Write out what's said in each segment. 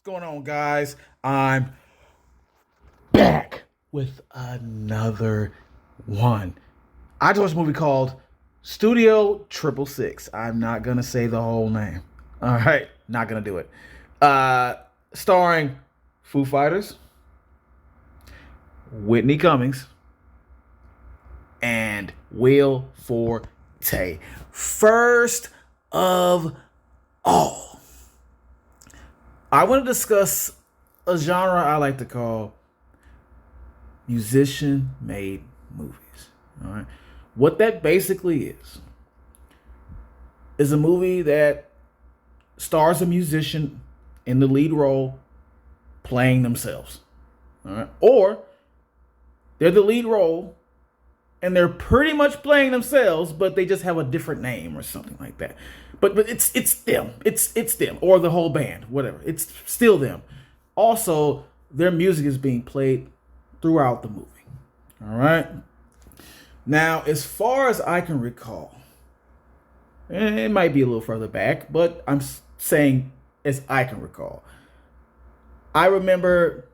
going on, guys? I'm back with another one. I just watched a movie called Studio Triple Six. I'm not gonna say the whole name. All right, not gonna do it. Starring Foo Fighters, Whitney Cummings, and Will Forte. First of all, I want to discuss a genre I like to call musician made movies. All right. What that basically is a movie that stars a musician in the lead role playing themselves. All right. Or they're the lead role and they're pretty much playing themselves, but they just have a different name or something like that. But it's them. It's them or the whole band, whatever. It's still them. Also, their music is being played throughout the movie. All right. Now, as far as I can recall, and it might be a little further back, but I'm saying as I can recall, I remember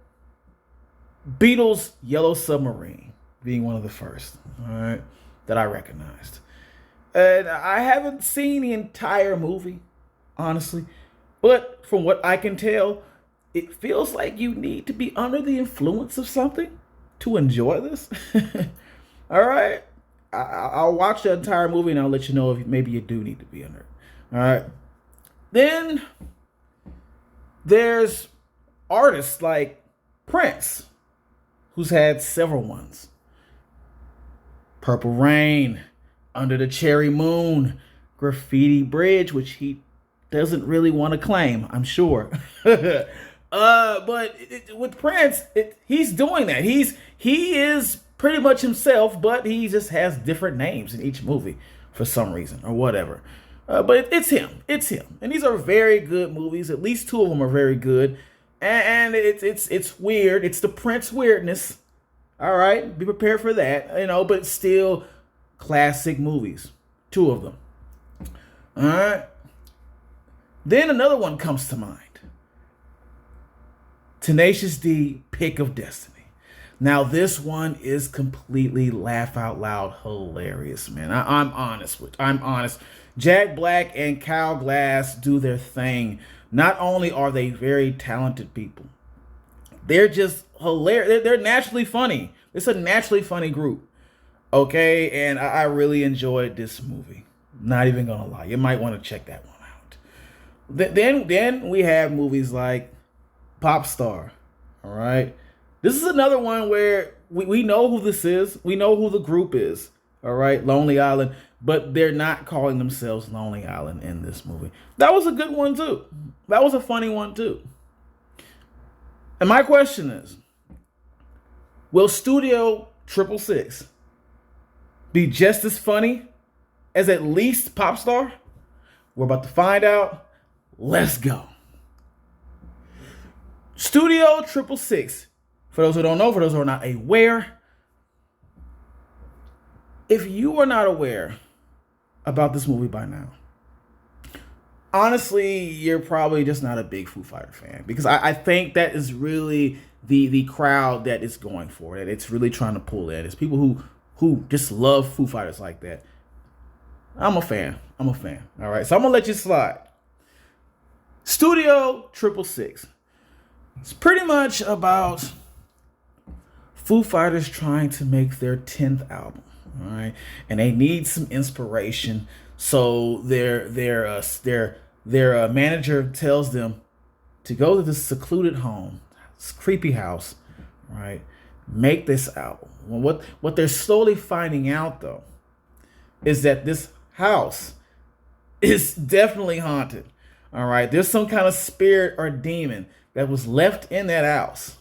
Beatles' Yellow Submarine being one of the first, all right, that I recognized. And I haven't seen the entire movie, honestly, but from what I can tell, it feels like you need to be under the influence of something to enjoy this. All right, I'll watch the entire movie and I'll let you know if maybe you do need to be under it. All right, then there's artists like Prince, who's had several ones. Purple Rain, Under the Cherry Moon, Graffiti Bridge, which he doesn't really want to claim, I'm sure. With Prince, he's doing that. He is pretty much himself, but he just has different names in each movie for some reason or whatever. But it's him. It's him, and these are very good movies. At least two of them are very good, and it's weird. It's the Prince weirdness. All right, be prepared for that, but it's still classic movies. Two of them. All right. Then another one comes to mind. Tenacious D, Pick of Destiny. Now, this one is completely laugh out loud hilarious, man. I'm honest. Jack Black and Kyle Glass do their thing. Not only are they very talented people, they're just hilarious. They're naturally funny. It's a naturally funny group. Okay, and I really enjoyed this movie. Not even gonna lie, you might want to check that one out. Then we have movies like Pop Star. All right, this is another one where we know who this is. We know who the group is. All right, Lonely Island, but they're not calling themselves Lonely Island in this movie. That was a good one too. That was a funny one too. And my question is, will Studio Triple Six be just as funny as at least Pop Star? We're about to find out. Let's go. Studio Triple Six. For those who don't know, for those who are not aware, if you are not aware about this movie by now, honestly, you're probably just not a big Foo Fighter fan, because I think that is really the crowd that is going for it. It's really trying to pull in. It's people who just love Foo Fighters like that. I'm a fan. All right, so I'm gonna let you slide. Studio Triple Six. It's pretty much about Foo Fighters trying to make their 10th album. All right, and they need some inspiration. So their manager tells them to go to this secluded home, this creepy house, right? Make this album. Well, what they're slowly finding out though is that this house is definitely haunted. All right, there's some kind of spirit or demon that was left in that house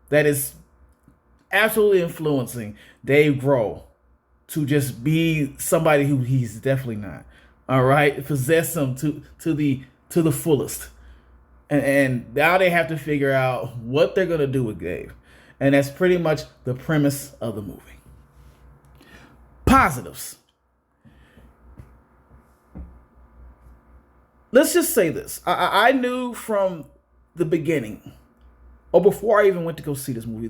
that is absolutely influencing Dave Grohl to just be somebody who he's definitely not. All right, possess him to the fullest, and now they have to figure out what they're gonna do with Dave, and that's pretty much the premise of the movie. Positives. Let's just say this: I knew from the beginning, or before I even went to go see this movie,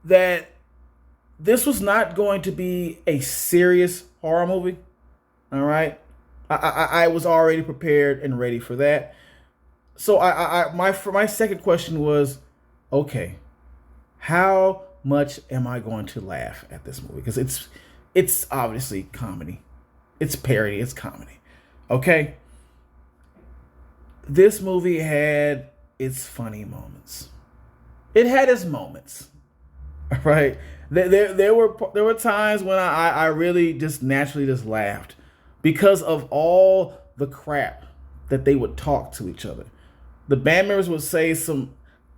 that this was not going to be a serious horror movie. All right, I was already prepared and ready for that. So my second question was, okay, how much am I going to laugh at this movie? Because it's obviously comedy, it's parody, it's comedy. Okay, this movie had its funny moments. It had its moments. All right. There were times when I really just naturally just laughed because of all the crap that they would talk to each other. The band members would say some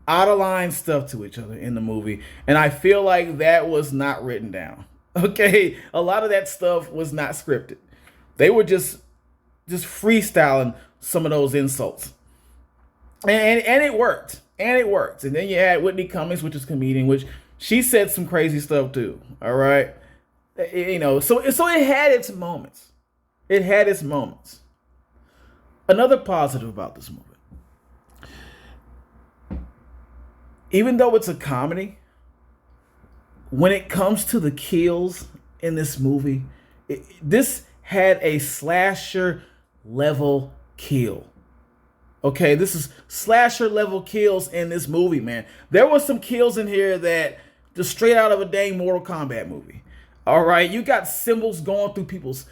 out of line stuff to each other in the movie, and I feel like that was not written down. Okay, a lot of that stuff was not scripted. They were just freestyling some of those insults, and it worked, and it worked. And then you had Whitney Cummings, which is a comedian, which she said some crazy stuff too. All right, so it had its moments. It had its moments. Another positive about this movie, even though it's a comedy, when it comes to the kills in this movie, this had a slasher level kill. Okay, this is slasher level kills in this movie, man. There was some kills in here that just straight out of a dang Mortal Kombat movie. All right, you got symbols going through people's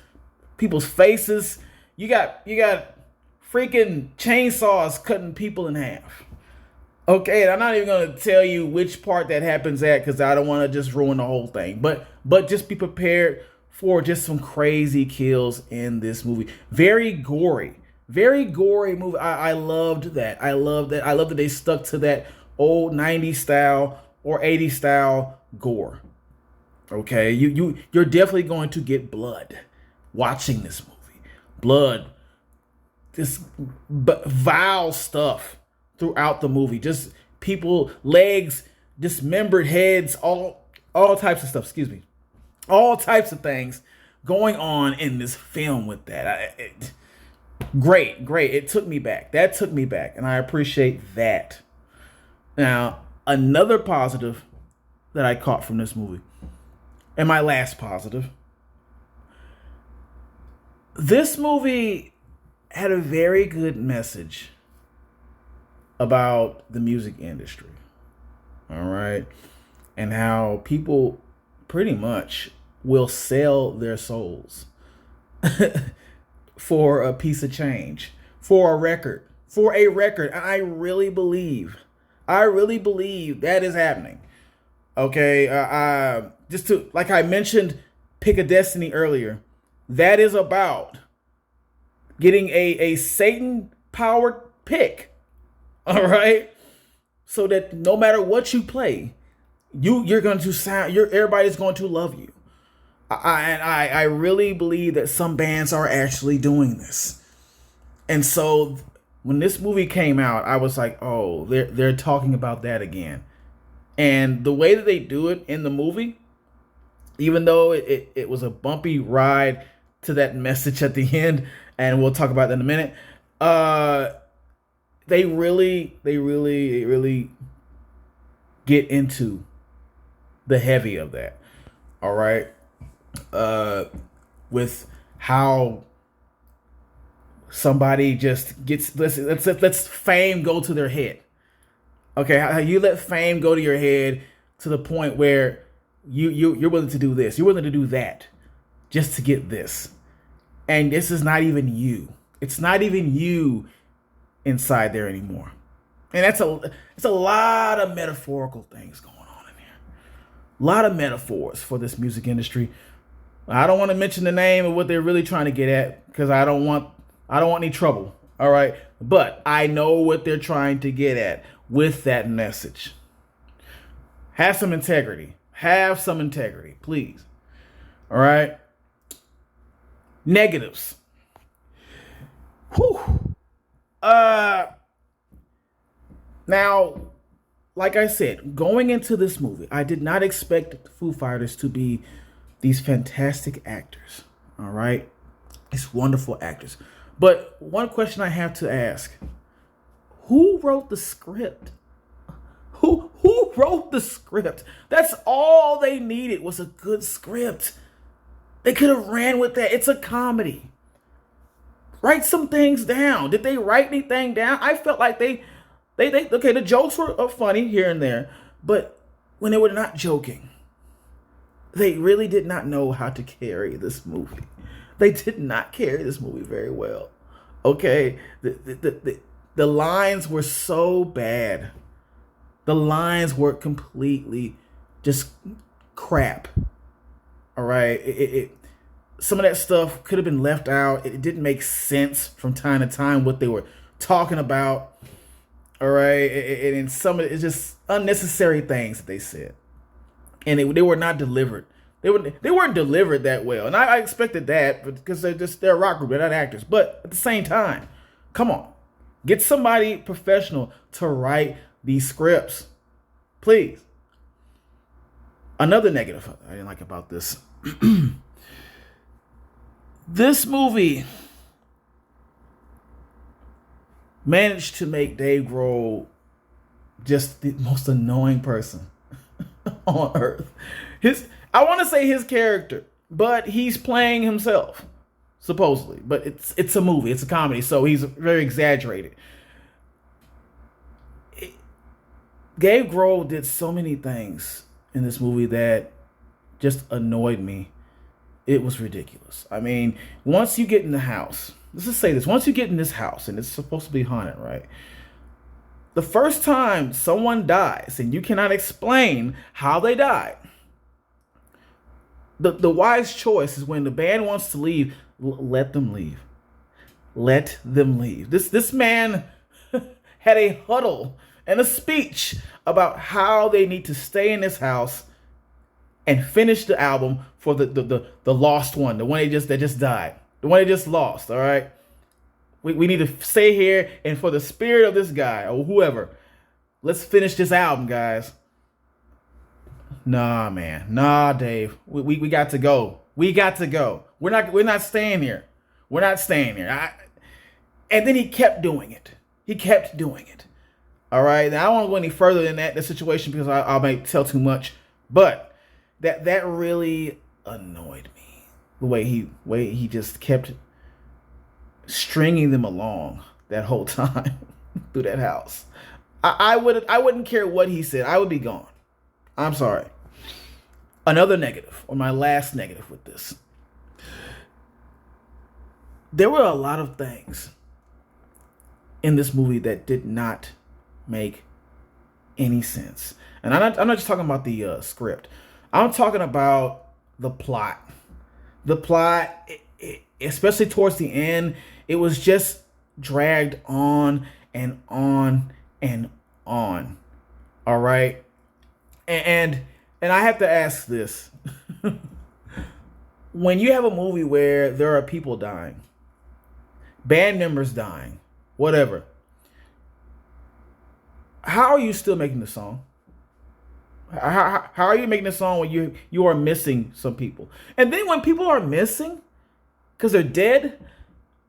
faces. You got freaking chainsaws cutting people in half. Okay, and I'm not even gonna tell you which part that happens at because I don't want to just ruin the whole thing. But just be prepared for just some crazy kills in this movie. Very gory movie. I loved that. I love that they stuck to that old 90s style or 80s style gore. Okay, you're definitely going to get blood watching this movie. Blood, this vile stuff throughout the movie. Just people, legs, dismembered heads, all types of stuff. Excuse me, all types of things going on in this film with that. Great. It took me back. That took me back, and I appreciate that. Now, another positive that I caught from this movie, and my last positive, this movie had a very good message about the music industry. All right. And how people pretty much will sell their souls for a piece of change, for a record. And I really believe that is happening. Okay. Just to, like I mentioned, Pick a Destiny earlier, that is about getting a Satan powered pick. All right. So that no matter what you play, you're going to sound, everybody's going to love you. I really believe that some bands are actually doing this. And so when this movie came out, I was like, oh, they're talking about that again. And the way that they do it in the movie, even though it was a bumpy ride to that message at the end, and we'll talk about that in a minute, they really get into the heavy of that. All right. With how somebody just gets, let's fame go to their head. Okay, how you let fame go to your head to the point where you're willing to do this, you're willing to do that, just to get this, and this is not even you. It's not even you inside there anymore, and it's a lot of metaphorical things going on in here. A lot of metaphors for this music industry. I don't want to mention the name of what they're really trying to get at because I don't want any trouble. All right. But I know what they're trying to get at with that message. Have some integrity. Have some integrity, please. All right. Negatives. Whew. Now, like I said, going into this movie, I did not expect the Foo Fighters to be these fantastic actors. All right. These wonderful actors. But one question I have to ask, Who wrote the script? Who wrote the script? That's all they needed was a good script. They could have ran with that. It's a comedy. Write some things down. Did they write anything down? I felt like they okay, the jokes were funny here and there, but when they were not joking, they really did not know how to carry this movie. They did not carry this movie very well. Okay, the lines were so bad. The lines were completely just crap. All right, some of that stuff could have been left out. It didn't make sense from time to time what they were talking about. All right, and some of it's just unnecessary things that they said, and they were not delivered. They weren't delivered that well, and I expected that because they're a rock group, they're not actors. But at the same time, come on, get somebody professional to write these scripts, please. Another negative I didn't like about this. This movie managed to make Dave Grohl just the most annoying person on earth. I want to say his character, but he's playing himself, supposedly. But it's a movie, it's a comedy, so he's very exaggerated. Dave Grohl did so many things in this movie that just annoyed me. It was ridiculous. I mean, once you get in the house, let's just say this. Once you get in this house, and it's supposed to be haunted, right? The first time someone dies, and you cannot explain how they died, the wise choice is when the band wants to leave, let them leave. Let them leave. This man had a huddle and a speech about how they need to stay in this house and finish the album for the lost one, the one that just died, the one they just lost. All right, we need to stay here, and for the spirit of this guy or whoever, let's finish this album, guys. Nah, man, nah, Dave, we got to go. We got to go. We're not staying here. We're not staying here. And then he kept doing it. He kept doing it. All right. Now I don't want to go any further than that, the situation, because I might tell too much. But that really annoyed me. The way he just kept stringing them along that whole time through that house. I wouldn't care what he said. I would be gone. I'm sorry. Another negative, or my last negative with this. There were a lot of things in this movie that did not make any sense. And I'm not just talking about the script. I'm talking about the plot. The plot, especially towards the end, it was just dragged on and on and on. All right? And I have to ask this. When you have a movie where there are people dying, band members dying, whatever, how are you still making the song? How are you making a song when you are missing some people? And then when people are missing because they're dead,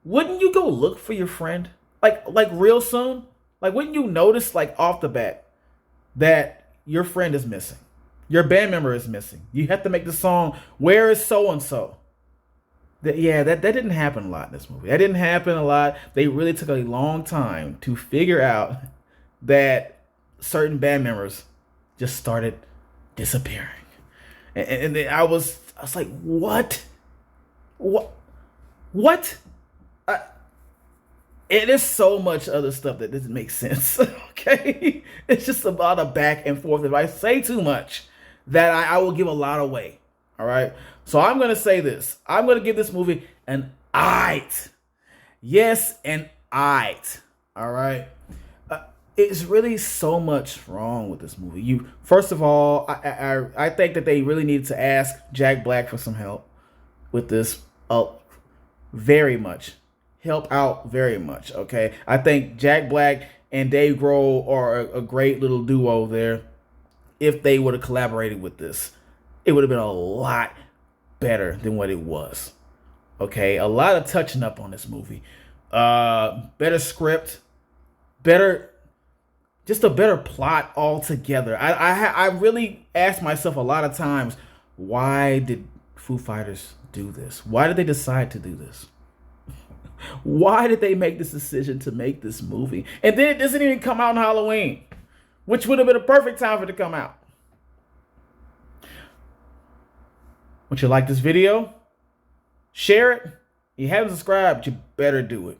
wouldn't you go look for your friend? Like real soon? Like, wouldn't you notice, like, off the bat that your friend is missing? Your band member is missing. You have to make the song, where is so-and-so? That didn't happen a lot in this movie. That didn't happen a lot. They really took a long time to figure out that certain band members just started disappearing. And then I was like, what? It is so much other stuff that doesn't make sense. Okay, it's just about a back and forth. If I say too much, that I will give a lot away. All right, so I'm gonna say this. I'm gonna give this movie an 8. Yes, an 8. All right. It's really so much wrong with this movie. First of all, I think that they really needed to ask Jack Black for some help with this. Very much. Help out very much, okay? I think Jack Black and Dave Grohl are a great little duo there. If they would have collaborated with this, it would have been a lot better than what it was. Okay? A lot of touching up on this movie. Better script. Better just a better plot altogether. I really asked myself a lot of times, why did Foo Fighters do this? Why did they decide to do this? Why did they make this decision to make this movie? And then it doesn't even come out on Halloween, which would have been a perfect time for it to come out. Would you like this video? Share it. If you haven't subscribed, you better do it.